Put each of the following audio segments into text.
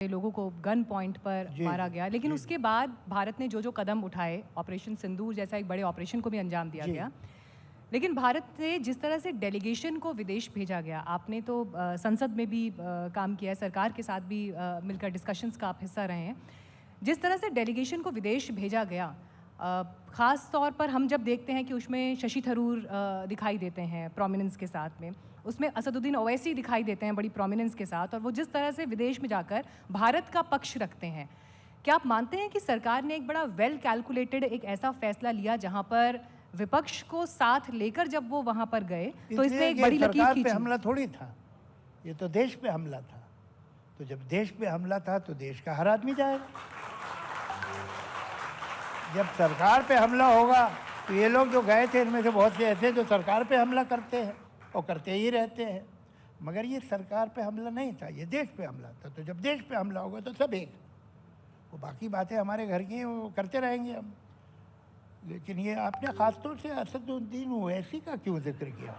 लोगों को gun point पर मारा गया, लेकिन उसके बाद भारत ने जो जो कदम उठाए, ऑपरेशन सिंदूर जैसा एक बड़े ऑपरेशन को भी अंजाम दिया गया। लेकिन भारत से जिस तरह से डेलीगेशन को विदेश भेजा गया, आपने तो संसद में भी काम किया है, सरकार के साथ भी मिलकर डिस्कशंस का आप हिस्सा रहे हैं। जिस तरह से डेलीगेशन को विदेश भेजा गया, ख़ास तौर पर हम जब देखते हैं कि उसमें शशि थरूर दिखाई देते हैं प्रोमिनेंस के साथ में, उसमें असदुद्दीन ओवैसी दिखाई देते हैं बड़ी प्रोमिनेंस के साथ, और वो जिस तरह से विदेश में जाकर भारत का पक्ष रखते हैं, क्या आप मानते हैं कि सरकार ने एक बड़ा वेल कैलकुलेटेड एक ऐसा फैसला लिया जहां पर विपक्ष को साथ लेकर जब वो वहां पर गए तो इसने एक बड़ी लकीर खींची? हमला थोड़ी था, ये तो देश पे हमला था। तो जब देश पे हमला था तो देश का हर आदमी जाएगा। जब सरकार पे हमला होगा तो ये लोग जो गए थे इनमें से बहुत से ऐसे जो सरकार पे हमला करते हैं और करते ही रहते हैं, मगर ये सरकार पे हमला नहीं था, ये देश पे हमला था। तो जब देश पे हमला होगा तो सब एक, वो बाकी बातें हमारे घर की वो करते रहेंगे हम। लेकिन ये आपने खासतौर से असदुद्दीन ओवैसी का क्यों जिक्र किया?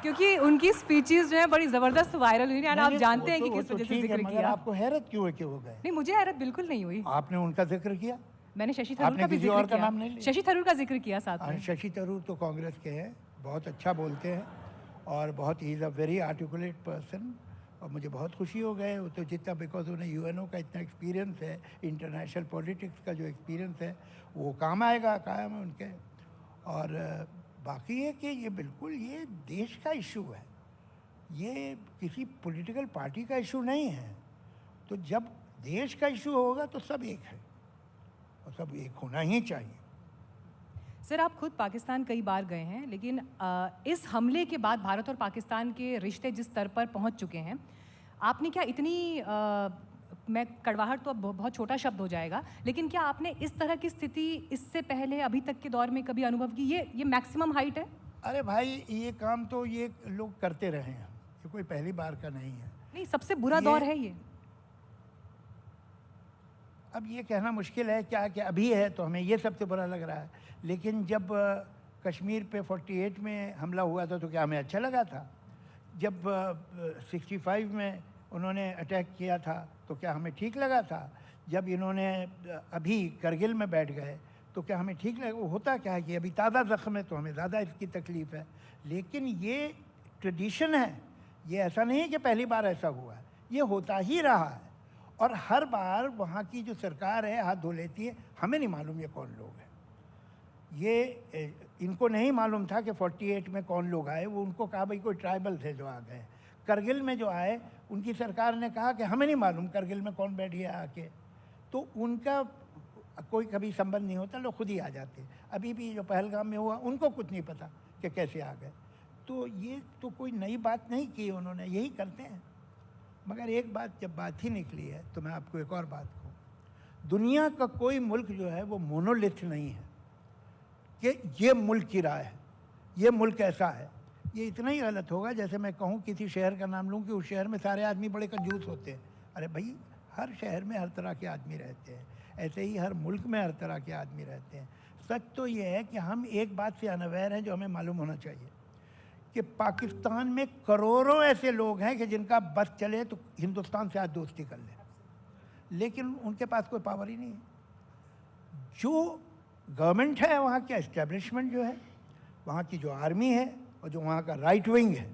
क्योंकि उनकी स्पीचेस जो है बड़ी जबरदस्त वायरल हुई, और आप जानते हैं कि किस वजह से जिक्र किया। आपको हैरत क्यों है कि वो गए? नहीं, मुझे हैरत बिल्कुल नहीं हुई। आपने उनका जिक्र किया, मैंने शशि थरूर का भी जिक्र किया। नाम नहीं लिया? शशि थरूर का जिक्र किया साथ में। शशि थरूर तो कांग्रेस के हैं, बहुत अच्छा बोलते हैं और बहुत he is a very articulate person, और मुझे बहुत खुशी हो गए वो तो जितना, बिकॉज उन्हें यूएनओ का इतना एक्सपीरियंस है, इंटरनेशनल पॉलिटिक्स का जो एक्सपीरियंस है वो काम आएगा, कायम है उनके। और बाकी है कि ये बिल्कुल ये देश का इशू है, ये किसी पॉलिटिकल पार्टी का इशू नहीं है। तो जब देश का इशू होगा तो सब एक है और सब एक होना ही चाहिए। सर, आप खुद पाकिस्तान कई बार गए हैं, लेकिन इस हमले के बाद भारत और पाकिस्तान के रिश्ते जिस स्तर पर पहुंच चुके हैं, आपने क्या इतनी मैं कड़वाहट तो अब बहुत छोटा शब्द हो जाएगा, लेकिन क्या आपने इस तरह की स्थिति इससे पहले अभी तक के दौर में कभी अनुभव की? ये मैक्सिमम हाइट है? अरे भाई, ये काम तो ये लोग करते रहे हैं, ये कोई पहली बार का नहीं है। नहीं, सबसे बुरा दौर है ये। अब ये कहना मुश्किल है क्या कि अभी है तो हमें ये सबसे बुरा लग रहा है, लेकिन जब कश्मीर पे 48 में हमला हुआ था तो क्या हमें अच्छा लगा था? जब 65 में उन्होंने अटैक किया था तो क्या हमें ठीक लगा था? जब इन्होंने अभी करगिल में बैठ गए तो क्या हमें ठीक लगा? वो होता क्या है कि अभी ताज़ा ज़ख्म है तो हमें ज़्यादा इसकी तकलीफ़ है, लेकिन ये ट्रेडिशन है, ये ऐसा नहीं है कि पहली बार ऐसा हुआ है, ये होता ही रहा है। और हर बार वहाँ की जो सरकार है हाथ धो लेती है। हमें नहीं मालूम ये कौन लोग हैं, ये इनको नहीं मालूम था कि 48 में कौन लोग आए। वो उनको कहा भाई कोई ट्राइबल थे जो आ गए। करगिल में जो आए उनकी सरकार ने कहा कि हमें नहीं मालूम करगिल में कौन बैठ गया आके, तो उनका कोई कभी संबंध नहीं होता, लोग खुद ही आ जाते। अभी भी जो पहलगाम में हुआ उनको कुछ नहीं पता कि कैसे आ गए। तो ये तो कोई नई बात नहीं की उन्होंने, यही करते हैं। मगर एक बात जब बात ही निकली है तो मैं आपको एक और बात कहूँ, दुनिया का कोई मुल्क जो है वो मोनोलिथ नहीं है कि ये मुल्क की राय है, ये मुल्क ऐसा है। ये इतना ही गलत होगा जैसे मैं कहूँ किसी शहर का नाम लूँ कि उस शहर में सारे आदमी बड़े कंजूस होते हैं। अरे भाई, हर शहर में हर तरह के आदमी रहते हैं, ऐसे ही हर मुल्क में हर तरह के आदमी रहते हैं। सच तो ये है कि हम एक बात से अनअवेयर हैं जो हमें मालूम होना चाहिए कि पाकिस्तान में करोड़ों ऐसे लोग हैं कि जिनका बस चले तो हिंदुस्तान से आज दोस्ती कर ले, लेकिन उनके पास कोई पावर ही नहीं है। जो गवर्नमेंट है, वहाँ की एस्टेब्लिशमेंट जो है, वहाँ की जो आर्मी है और जो वहाँ का राइट विंग है,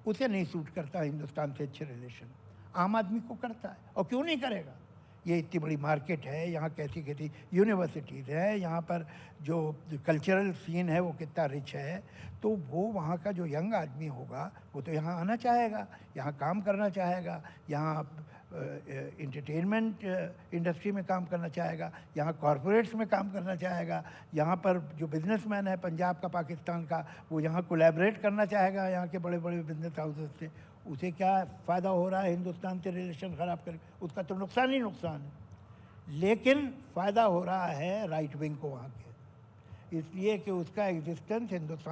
उसे नहीं सूट करता हिंदुस्तान से अच्छे रिलेशन। आम आदमी को करता है, और क्यों नहीं करेगा? ये इतनी बड़ी मार्केट है, यहाँ कैसी कैसी यूनिवर्सिटीज़ है, यहाँ पर जो कल्चरल सीन है वो कितना रिच है। तो वो वहाँ का जो यंग आदमी होगा वो तो यहाँ आना चाहेगा, यहाँ काम करना चाहेगा, यहाँ एंटरटेनमेंट इंडस्ट्री में काम करना चाहेगा, यहाँ कॉरपोरेट्स में काम करना चाहेगा। यहाँ पर जो बिजनेसमैन है पंजाब का, पाकिस्तान का, वो यहाँ कोलैबोरेट करना चाहेगा यहाँ के बड़े बड़े बिजनेस हाउसेस से। उसे क्या फ़ायदा हो रहा है हिंदुस्तान से रिलेशन ख़राब कर? उसका तो नुकसान ही नुकसान है। लेकिन फ़ायदा हो रहा है राइट विंग को वहाँ के, इसलिए कि उसका एग्जिस्टेंस हिंदुस्तान